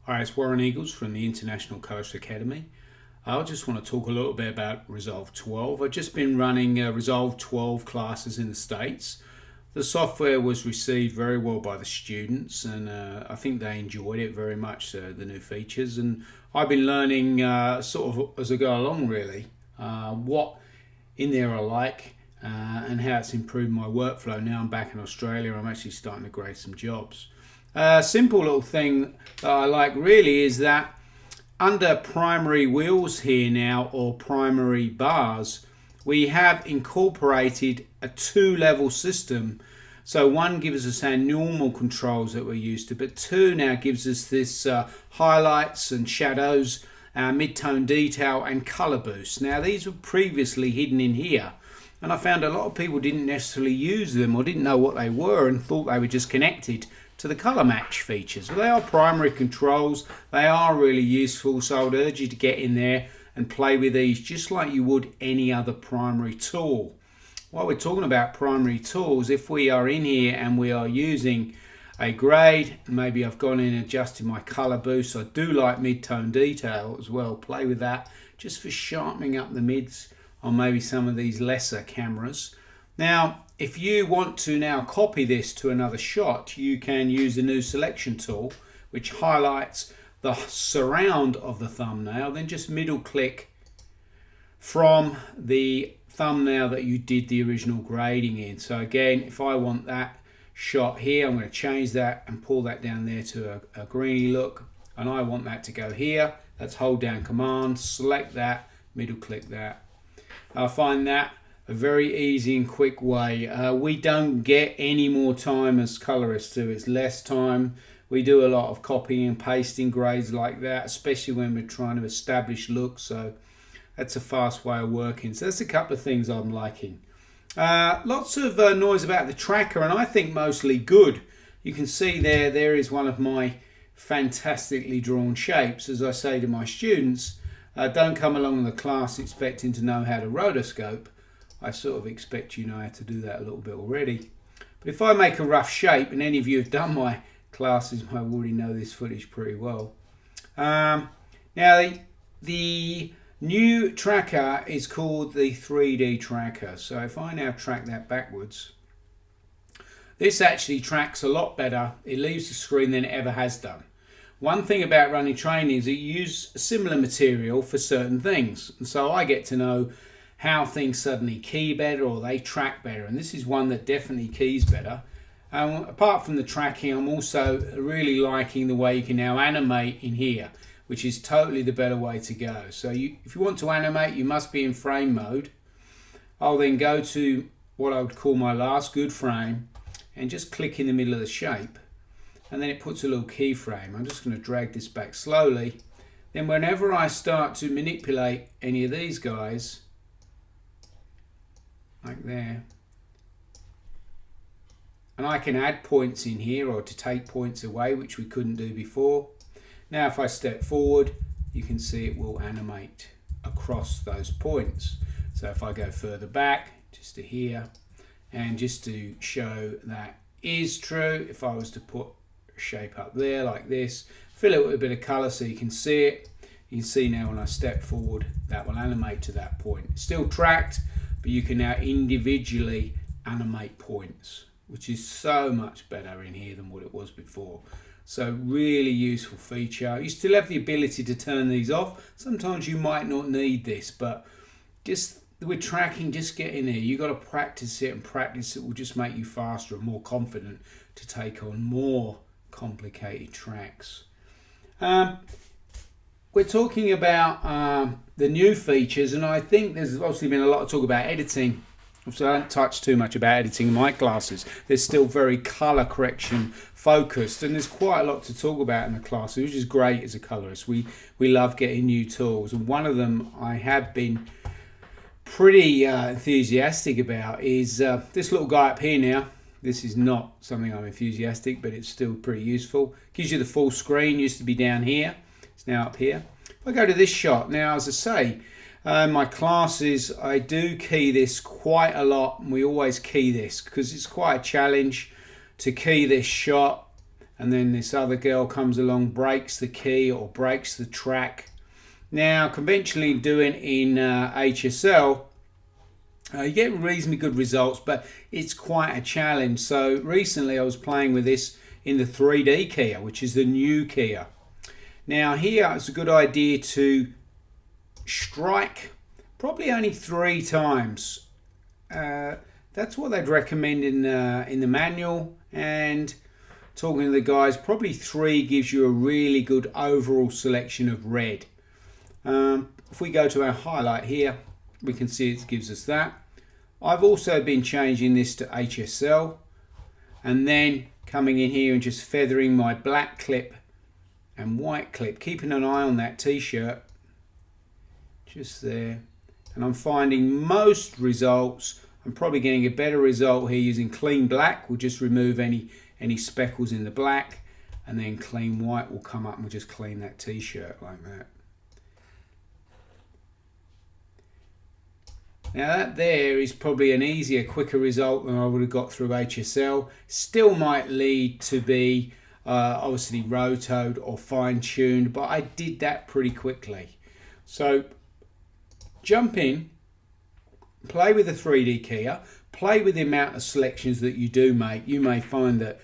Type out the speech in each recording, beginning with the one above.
Hi, it's Warren Eagles from the International Colorist Academy. I just want to talk a little bit about Resolve 12. I've just been running Resolve 12 classes in the States. The software was received very well by the students, and I think they enjoyed it very much, the new features. And I've been learning sort of as I go along, really, what in there I like and how it's improved my workflow. Now I'm back in Australia, I'm actually starting to grade some jobs. Simple little thing that I like really is that under primary wheels here now, or primary bars, we have incorporated a two-level system. So one gives us our normal controls that we're used to, but two now gives us this highlights and shadows, mid-tone detail and color boost. Now these were previously hidden in here, and I found a lot of people didn't necessarily use them or didn't know what they were and thought they were just connected to the color match features. Well, they are primary controls. They are really useful, so I would urge you to get in there and play with these just like you would any other primary tool. While we're talking about primary tools, if we are in here and we are using a grade, maybe I've gone in and adjusted my color boost. I do like mid-tone detail as well. Play with that just for sharpening up the mids on maybe some of these lesser cameras. Now, if you want to now copy this to another shot, you can use the new selection tool, which highlights the surround of the thumbnail. Then just middle click from the thumbnail that you did the original grading in. So again, if I want that shot here, I'm going to change that and pull that down there to a greeny look, and I want that to go here. Let's hold down Command, select that, middle click that. I find that a very easy and quick way. We don't get any more time as colorists do. It's less time. We do a lot of copying and pasting grades like that, especially when we're trying to establish looks. So that's a fast way of working. So that's a couple of things I'm liking. Lots of noise about the tracker, and I think mostly good. You can see there is one of my fantastically drawn shapes. As I say to my students, don't come along in the class expecting to know how to rotoscope. I sort of expect you know how to do that a little bit already. But if I make a rough shape, and any of you have done my classes might already know this footage pretty well. Now the new tracker is called the 3D tracker. So if I now track that backwards, this actually tracks a lot better. It leaves the screen than it ever has done. One thing about running training is that you use similar material for certain things. And so I get to know how things suddenly key better, or they track better, and this is one that definitely keys better. Apart from the tracking, I'm also really liking the way you can now animate in here, which is totally the better way to go. So if you want to animate, you must be in frame mode. I'll then go to what I would call my last good frame and just click in the middle of the shape, and then it puts a little keyframe. I'm just going to drag this back slowly. Then whenever I start to manipulate any of these guys, like there, and I can add points in here or to take points away, which we couldn't do before. Now if I step forward, you can see it will animate across those points. So if I go further back just to here, and just to show that is true, if I was to put a shape up there like this, fill it with a bit of color so you can see it, you can see now when I step forward that will animate to that point. It's still tracked, but you can now individually animate points, which is so much better in here than what it was before. So really useful feature. You still have the ability to turn these off. Sometimes you might not need this, but just with tracking, just get in there. You've got to practice it, and practice it will just make you faster and more confident to take on more complicated tracks. We're talking about the new features, and I think there's obviously been a lot of talk about editing. So I don't touch too much about editing in my classes. They're still very color correction focused, and there's quite a lot to talk about in the classes, which is great as a colorist. We love getting new tools, and one of them I have been pretty enthusiastic about is this little guy up here now. This is not something I'm enthusiastic, but it's still pretty useful. Gives you the full screen. Used to be down here. It's now up here. If I go to this shot, now as I say, my classes, I do key this quite a lot, and we always key this because it's quite a challenge to key this shot and then this other girl comes along, breaks the key or breaks the track. Now, conventionally doing in HSL, you get reasonably good results, but it's quite a challenge. So recently I was playing with this in the 3D keyer, which is the new keyer. Now here it's a good idea to strike probably only 3 times. That's what they'd recommend in the manual, and talking to the guys, probably 3 gives you a really good overall selection of red. If we go to our highlight here, we can see it gives us that. I've also been changing this to HSL, and then coming in here and just feathering my black clip and white clip, keeping an eye on that t-shirt just there. And I'm finding most results, I'm probably getting a better result here using clean black. We'll just remove any speckles in the black, and then clean white will come up and we'll just clean that t-shirt like that. Now that there is probably an easier, quicker result than I would have got through HSL. Still might lead to be obviously rotoed or fine-tuned, but I did that pretty quickly. So jump in, play with the 3D keyer, play with the amount of selections that you do make. You may find that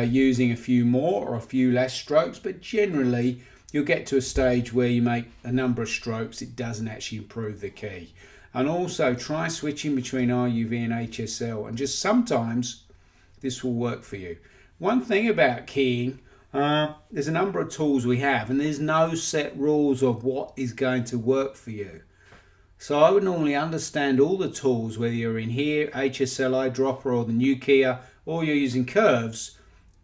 using a few more or a few less strokes, but generally you'll get to a stage where you make a number of strokes, it doesn't actually improve the key. And also try switching between RUV and HSL, and just sometimes this will work for you. One thing about keying, there's a number of tools we have, and there's no set rules of what is going to work for you. So I would normally understand all the tools, whether you're in here, HSL, eyedropper, or the new keyer, or you're using curves.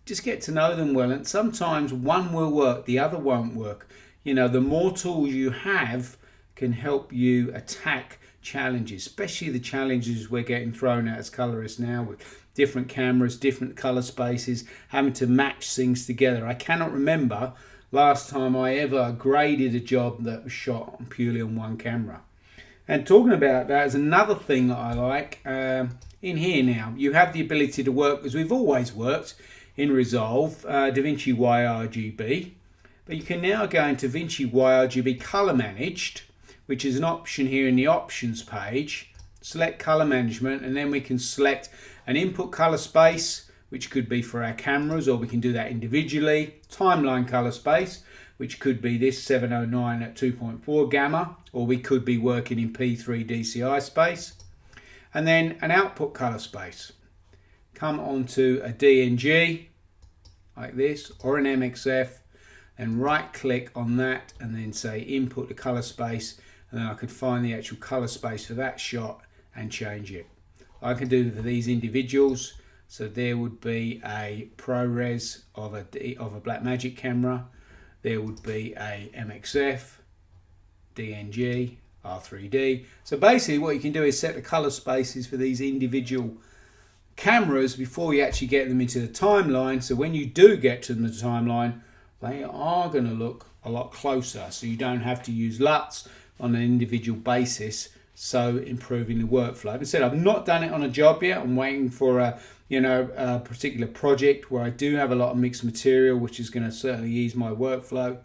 Just get to know them well, and sometimes one will work, the other won't work. You know, the more tools you have can help you attack challenges, especially the challenges we're getting thrown at as colorists now, with different cameras, different color spaces, having to match things together. I cannot remember last time I ever graded a job that was shot purely on one camera. And talking about that is another thing that I like. In here now, you have the ability to work, as we've always worked in Resolve, DaVinci YRGB, but you can now go into DaVinci YRGB Color Managed, which is an option here in the options page. Select color management, and then we can select an input color space, which could be for our cameras, or we can do that individually. Timeline color space, which could be this 709 at 2.4 gamma, or we could be working in P3 DCI space. And then an output color space. Come onto a DNG like this, or an MXF, and right click on that and then say input the color space, and then I could find the actual color space for that shot and change it. I can do for these individuals, so there would be a ProRes of a Blackmagic camera, there would be a MXF, DNG, R3D. So basically what you can do is set the color spaces for these individual cameras before you actually get them into the timeline, so when you do get to the timeline, they are going to look a lot closer, so you don't have to use LUTs on an individual basis, so improving the workflow. As I said, I've not done it on a job yet. I'm waiting for a particular project where I do have a lot of mixed material, which is going to certainly ease my workflow,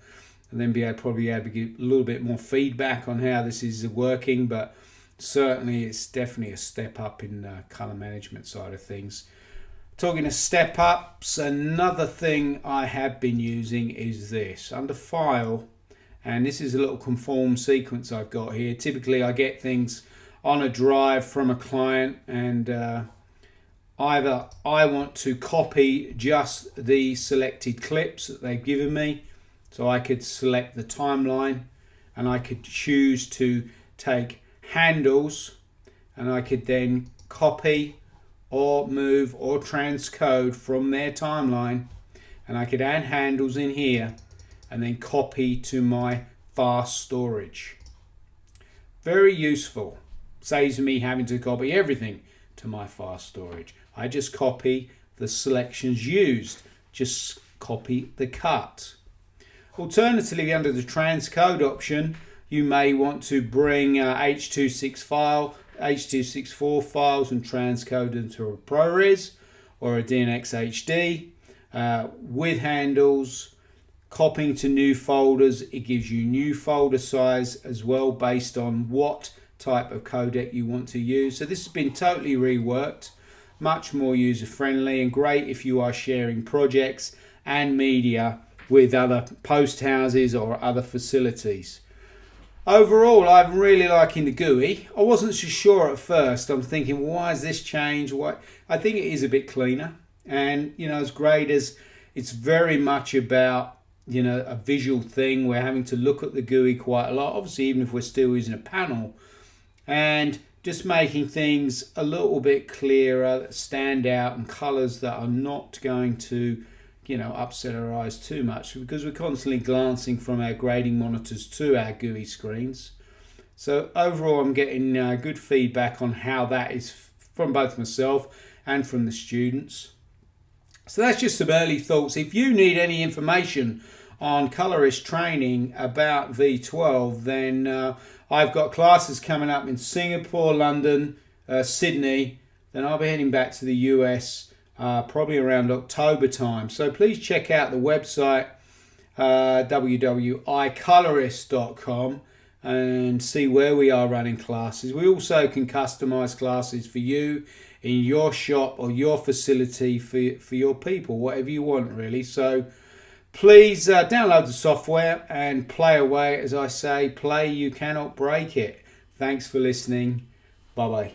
and then probably be able to give a little bit more feedback on how this is working. But certainly it's definitely a step up in the color management side of things. Talking of step ups, another thing I have been using is this under File, and this is a little conform sequence I've got here. Typically I get things on a drive from a client, and either I want to copy just the selected clips that they've given me, so I could select the timeline, and I could choose to take handles, and I could then copy or move or transcode from their timeline, and I could add handles in here and then copy to my fast storage. Very useful. Saves me having to copy everything to my fast storage. I just copy the selections used, just copy the cut. Alternatively, under the transcode option, you may want to bring H.264 files and transcode them to a ProRes or a DNx HD. with handles, copying to new folders. It gives you new folder size as well based on what type of codec you want to use. So this has been totally reworked, much more user friendly, and great if you are sharing projects and media with other post houses or other facilities. Overall, I'm really liking the GUI. I wasn't so sure at first. I'm thinking, well, why has this changed? Why? I think it is a bit cleaner, and as great as it's very much about a visual thing. We're having to look at the GUI quite a lot, obviously, even if we're still using a panel, and just making things a little bit clearer, that stand out, and colors that are not going to upset our eyes too much, because we're constantly glancing from our grading monitors to our GUI screens. So overall, I'm getting good feedback on how that is from both myself and from the students. So that's just some early thoughts. If you need any information on colorist training about V12, then I've got classes coming up in Singapore, London, Sydney. Then I'll be heading back to the US probably around October time. So please check out the website www.icolorist.com and see where we are running classes. We also can customize classes for you in your shop or your facility for your people, whatever you want really. So please download the software and play away. As I say, play, you cannot break it. Thanks for listening. Bye bye.